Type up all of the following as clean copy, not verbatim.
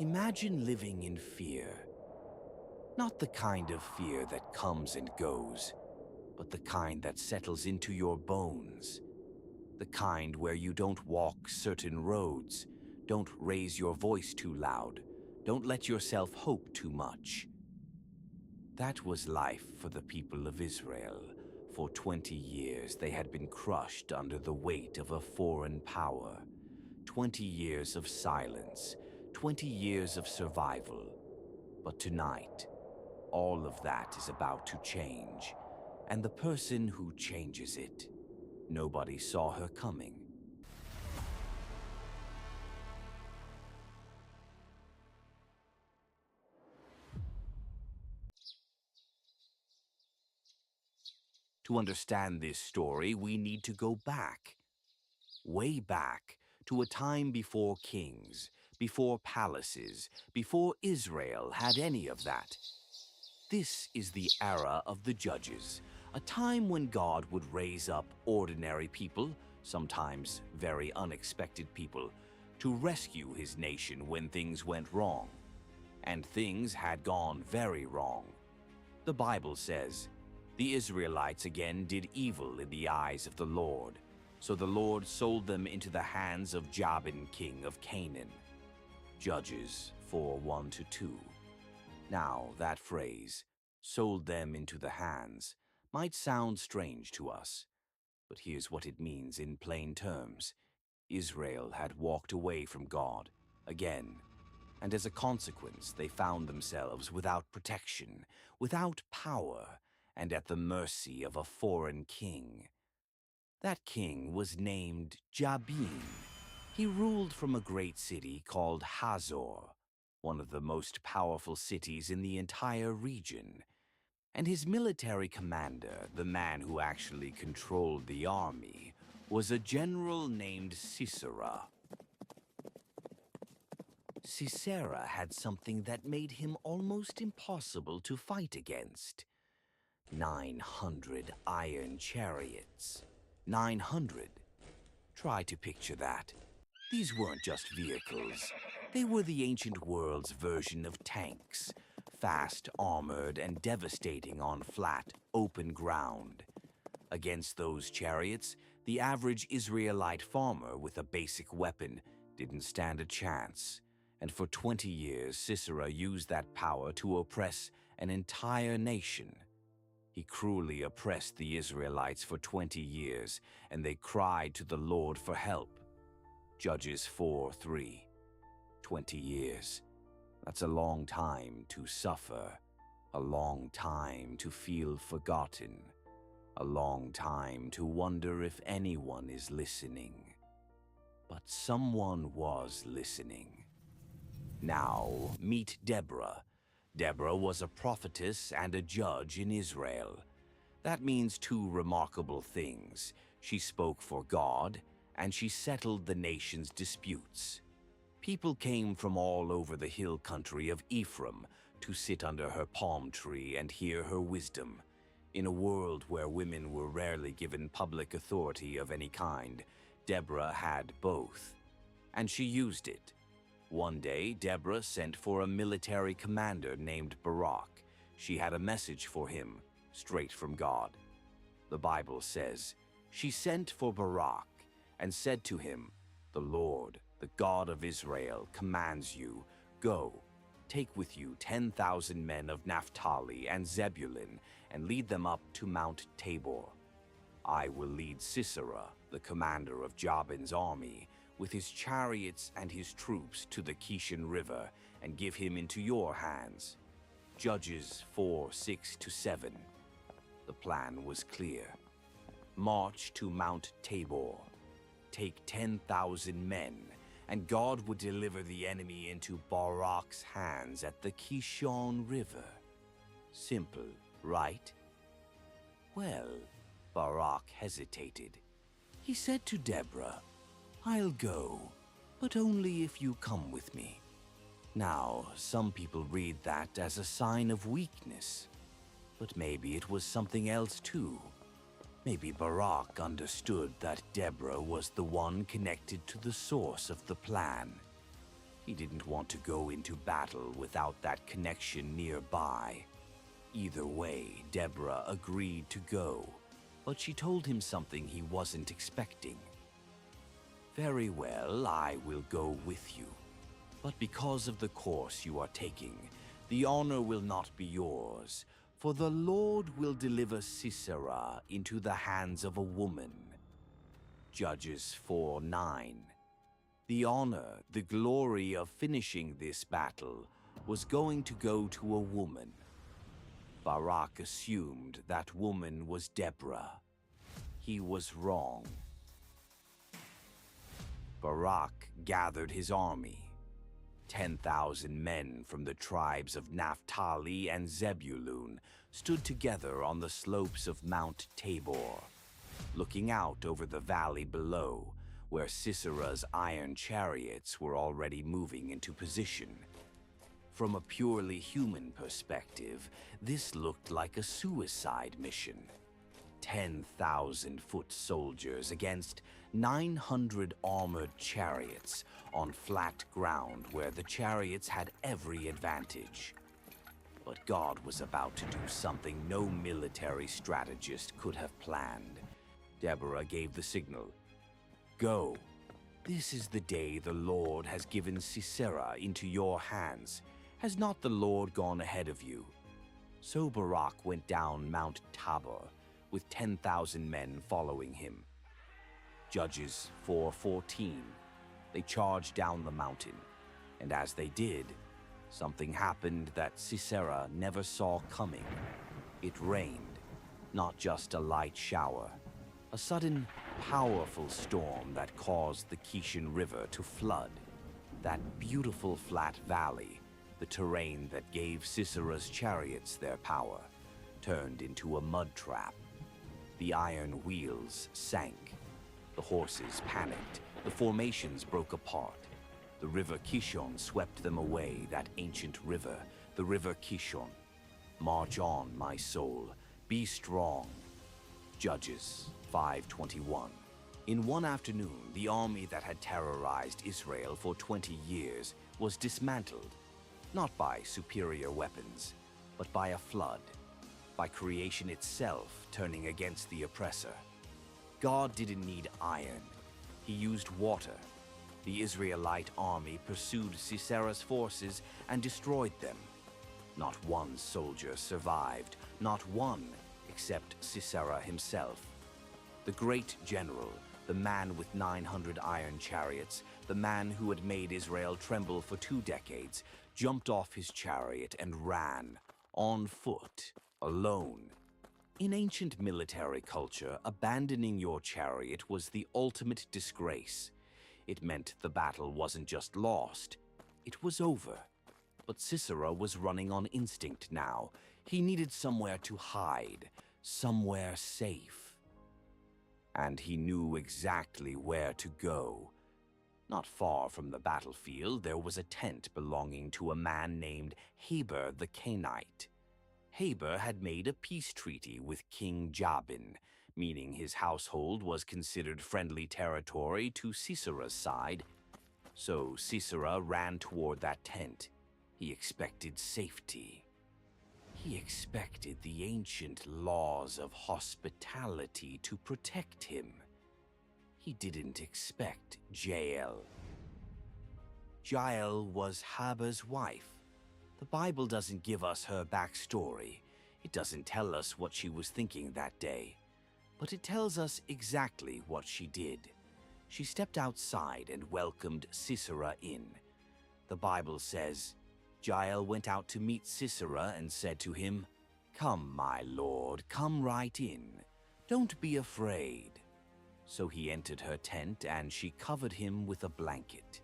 Imagine living in fear. Not the kind of fear that comes and goes, but the kind that settles into your bones. The kind where you don't walk certain roads, don't raise your voice too loud, don't let yourself hope too much. That was life for the people of Israel. For 20 years they had been crushed under the weight of a foreign power. 20 years of silence, 20 years of survival. But tonight, all of that is about to change, and the person who changes it, nobody saw her coming. To understand this story, we need to go back, way back, to a time before kings, before palaces, before Israel had any of that. This is the era of the judges, a time when God would raise up ordinary people, sometimes very unexpected people, to rescue his nation when things went wrong. And things had gone very wrong. The Bible says, "The Israelites again did evil in the eyes of the Lord, so the Lord sold them into the hands of Jabin, king of Canaan." Judges 4:1-2. Now, that phrase, "sold them into the hands," might sound strange to us. But here's what it means in plain terms. Israel had walked away from God, again. And as a consequence, they found themselves without protection, without power, and at the mercy of a foreign king. That king was named Jabin. He ruled from a great city called Hazor, one of the most powerful cities in the entire region. And his military commander, the man who actually controlled the army, was a general named Sisera. Sisera had something that made him almost impossible to fight against. 900 iron chariots. 900. Try to picture that. These weren't just vehicles. They were the ancient world's version of tanks, fast, armored, and devastating on flat, open ground. Against those chariots, the average Israelite farmer with a basic weapon didn't stand a chance. And for 20 years, Sisera used that power to oppress an entire nation. He cruelly oppressed the Israelites for 20 years, and they cried to the Lord for help. Judges 4:3. 20 years. That's a long time to suffer, a long time to feel forgotten, a long time to wonder if anyone is listening. But someone was listening. Now, meet Deborah. Deborah was a prophetess and a judge in Israel. That means two remarkable things. She spoke for God, and she settled the nation's disputes. People came from all over the hill country of Ephraim to sit under her palm tree and hear her wisdom. In a world where women were rarely given public authority of any kind, Deborah had both. And she used it. One day, Deborah sent for a military commander named Barak. She had a message for him, straight from God. The Bible says, "She sent for Barak and said to him, 'The Lord, the God of Israel, commands you, go, take with you 10,000 men of Naphtali and Zebulun and lead them up to Mount Tabor. I will lead Sisera, the commander of Jabin's army, with his chariots and his troops to the Kishon River and give him into your hands.'" Judges 4:6-7. The plan was clear. March to Mount Tabor. Take 10,000 men, and God would deliver the enemy into Barak's hands at the Kishon River. Simple, right? Well, Barak hesitated. He said to Deborah, "I'll go, but only if you come with me." Now, some people read that as a sign of weakness, but maybe it was something else too. Maybe Barak understood that Deborah was the one connected to the source of the plan. He didn't want to go into battle without that connection nearby. Either way, Deborah agreed to go, but she told him something he wasn't expecting. "Very well, I will go with you. But because of the course you are taking, the honor will not be yours, for the Lord will deliver Sisera into the hands of a woman." Judges 4:9. The honor, the glory of finishing this battle was going to go to a woman. Barak assumed that woman was Deborah. He was wrong. Barak gathered his army. 10,000 men from the tribes of Naphtali and Zebulun stood together on the slopes of Mount Tabor, looking out over the valley below, where Sisera's iron chariots were already moving into position. From a purely human perspective, this looked like a suicide mission. 10,000 foot soldiers against 900 armored chariots on flat ground where the chariots had every advantage. But God was about to do something no military strategist could have planned. Deborah gave the signal. "Go. This is the day the Lord has given Sisera into your hands. Has not the Lord gone ahead of you?" So Barak went down Mount Tabor, with 10,000 men following him. Judges 4:14. They charged down the mountain, and as they did, something happened that Sisera never saw coming. It rained, not just a light shower, a sudden, powerful storm that caused the Kishon River to flood. That beautiful flat valley, the terrain that gave Sisera's chariots their power, turned into a mud trap. The iron wheels sank. The horses panicked. The formations broke apart. The river Kishon swept them away, that ancient river, the river Kishon. March on, my soul. Be strong. Judges 5:21. In one afternoon, the army that had terrorized Israel for 20 years was dismantled, not by superior weapons, but by a flood, by creation itself turning against the oppressor. God didn't need iron. He used water. The Israelite army pursued Sisera's forces and destroyed them. Not one soldier survived, not one, except Sisera himself. The great general, the man with 900 iron chariots, the man who had made Israel tremble for 2 decades, jumped off his chariot and ran, on foot, alone. In ancient military culture, abandoning your chariot was the ultimate disgrace. It meant the battle wasn't just lost, it was over. But Sisera was running on instinct now. He needed somewhere to hide, somewhere safe. And he knew exactly where to go. Not far from the battlefield, there was a tent belonging to a man named Heber the Kenite. Heber had made a peace treaty with King Jabin, meaning his household was considered friendly territory to Sisera's side. So Sisera ran toward that tent. He expected safety. He expected the ancient laws of hospitality to protect him. He didn't expect Jael. Jael was Heber's wife. The Bible doesn't give us her backstory. It doesn't tell us what she was thinking that day. But it tells us exactly what she did. She stepped outside and welcomed Sisera in. The Bible says, Jael went out to meet Sisera and said to him, "Come, my lord, come right in. Don't be afraid." So he entered her tent and she covered him with a blanket.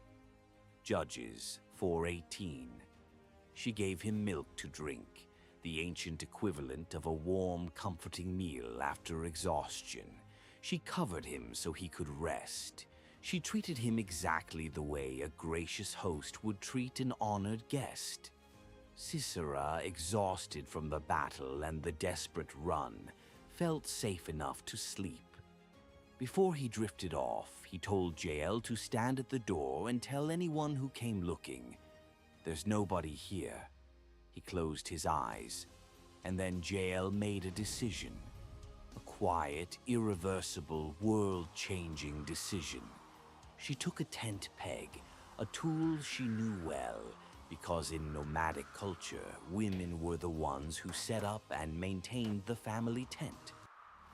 Judges 4:18. She gave him milk to drink, the ancient equivalent of a warm, comforting meal after exhaustion. She covered him so he could rest. She treated him exactly the way a gracious host would treat an honored guest. Sisera, exhausted from the battle and the desperate run, felt safe enough to sleep. Before he drifted off, he told Jael to stand at the door and tell anyone who came looking, "There's nobody here." He closed his eyes, and then Jael made a decision. A quiet, irreversible, world-changing decision. She took a tent peg, a tool she knew well, because in nomadic culture, women were the ones who set up and maintained the family tent.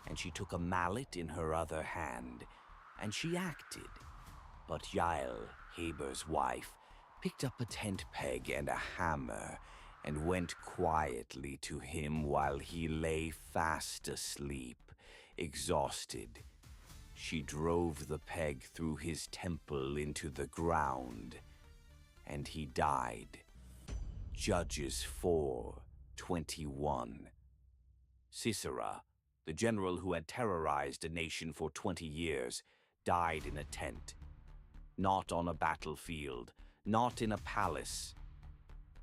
And she took a mallet in her other hand, and she acted. But Jael, Heber's wife, picked up a tent peg and a hammer and went quietly to him while he lay fast asleep, exhausted. She drove the peg through his temple into the ground, and he died. Judges 4:21. Sisera, the general who had terrorized a nation for 20 years, died in a tent. Not on a battlefield, not in a palace.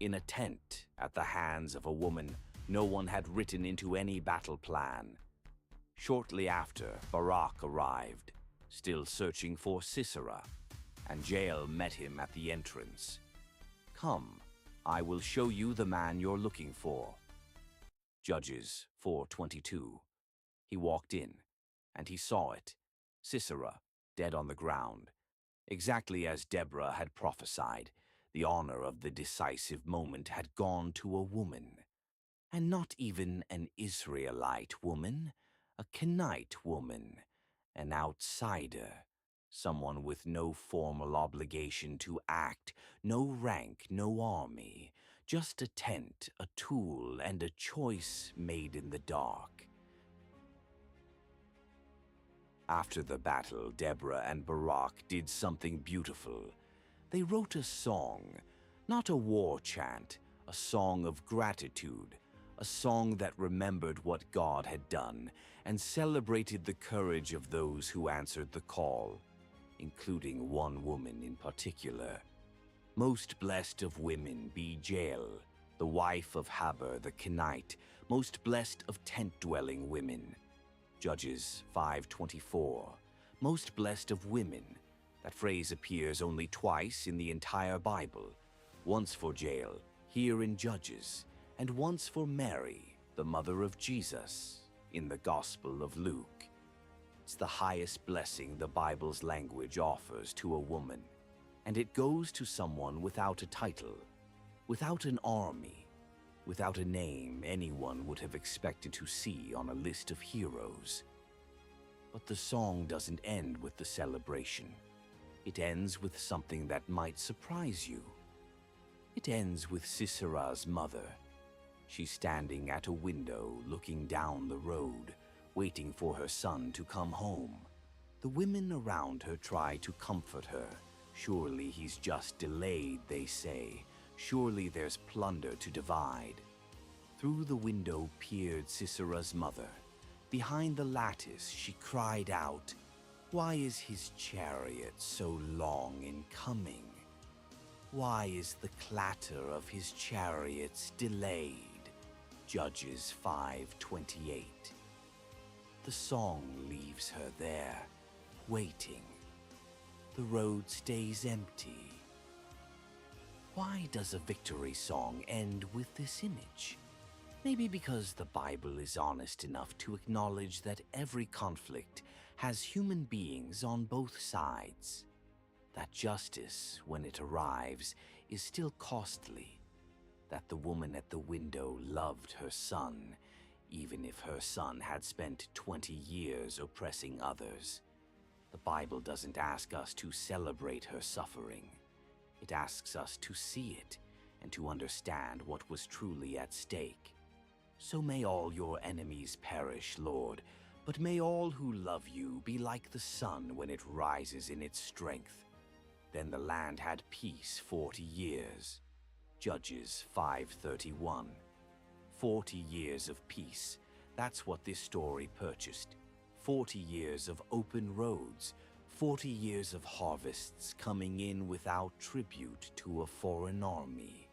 In a tent at the hands of a woman no one had written into any battle plan. Shortly after, Barak arrived, still searching for Sisera, and Jael met him at the entrance. "Come, I will show you the man you're looking for." Judges 4:22. He walked in, and he saw it, Sisera, dead on the ground. Exactly as Deborah had prophesied, the honor of the decisive moment had gone to a woman. And not even an Israelite woman, a Kenite woman, an outsider, someone with no formal obligation to act, no rank, no army, just a tent, a tool, and a choice made in the dark. After the battle, Deborah and Barak did something beautiful. They wrote a song, not a war chant, a song of gratitude, a song that remembered what God had done and celebrated the courage of those who answered the call, including one woman in particular. Most blessed of women be Jael, the wife of Heber the Kenite, most blessed of tent-dwelling women. Judges 5:24. Most blessed of women. That phrase appears only twice in the entire Bible. Once for Jael, here in Judges, and once for Mary, the mother of Jesus, in the Gospel of Luke. It's the highest blessing the Bible's language offers to a woman, and it goes to someone without a title, without an army, without a name anyone would have expected to see on a list of heroes. But the song doesn't end with the celebration. It ends with something that might surprise you. It ends with Sisera's mother. She's standing at a window looking down the road, waiting for her son to come home. The women around her try to comfort her. Surely he's just delayed, they say. Surely there's plunder to divide. Through the window peered Sisera's mother. Behind the lattice she cried out, "Why is his chariot so long in coming? Why is the clatter of his chariots delayed?" Judges 5:28. The song leaves her there, waiting. The road stays empty. Why does a victory song end with this image? Maybe because the Bible is honest enough to acknowledge that every conflict has human beings on both sides. That justice, when it arrives, is still costly. That the woman at the window loved her son, even if her son had spent 20 years oppressing others. The Bible doesn't ask us to celebrate her suffering. It asks us to see it and to understand what was truly at stake. So may all your enemies perish, Lord, but may all who love you be like the sun when it rises in its strength. Then the land had peace 40 years. Judges 5:31. 40 years of peace. That's what this story purchased. 40 years of open roads. 40 years of harvests coming in without tribute to a foreign army.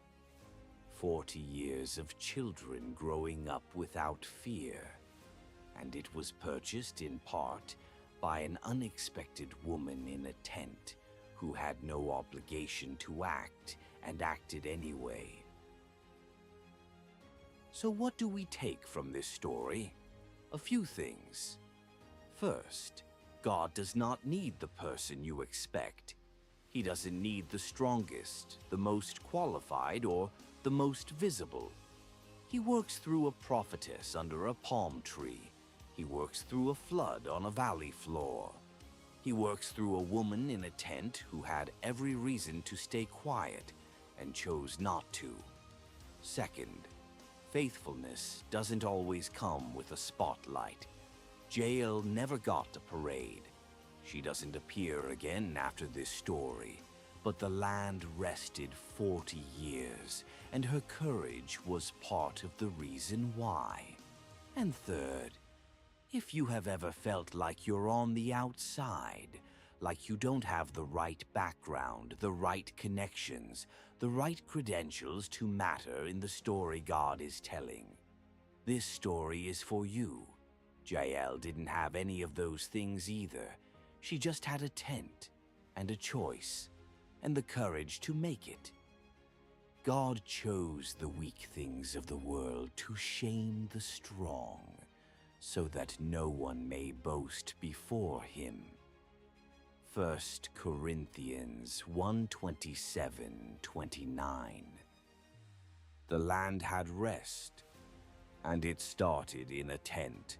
40 years of children growing up without fear. And it was purchased in part by an unexpected woman in a tent who had no obligation to act and acted anyway. So what do we take from this story? A few things. First, God does not need the person you expect. He doesn't need the strongest, the most qualified, or the most visible. He works through a prophetess under a palm tree. He works through a flood on a valley floor. He works through a woman in a tent who had every reason to stay quiet and chose not to. Second, faithfulness doesn't always come with a spotlight. Jael never got a parade. She doesn't appear again after this story, but the land rested 40 years, and her courage was part of the reason why. And third, if you have ever felt like you're on the outside, like you don't have the right background, the right connections, the right credentials to matter in the story God is telling, this story is for you. Jael didn't have any of those things either. She just had a tent and a choice and the courage to make it. God chose the weak things of the world to shame the strong, so that no one may boast before him. 1 Corinthians 1:27-29. The land had rest, and it started in a tent.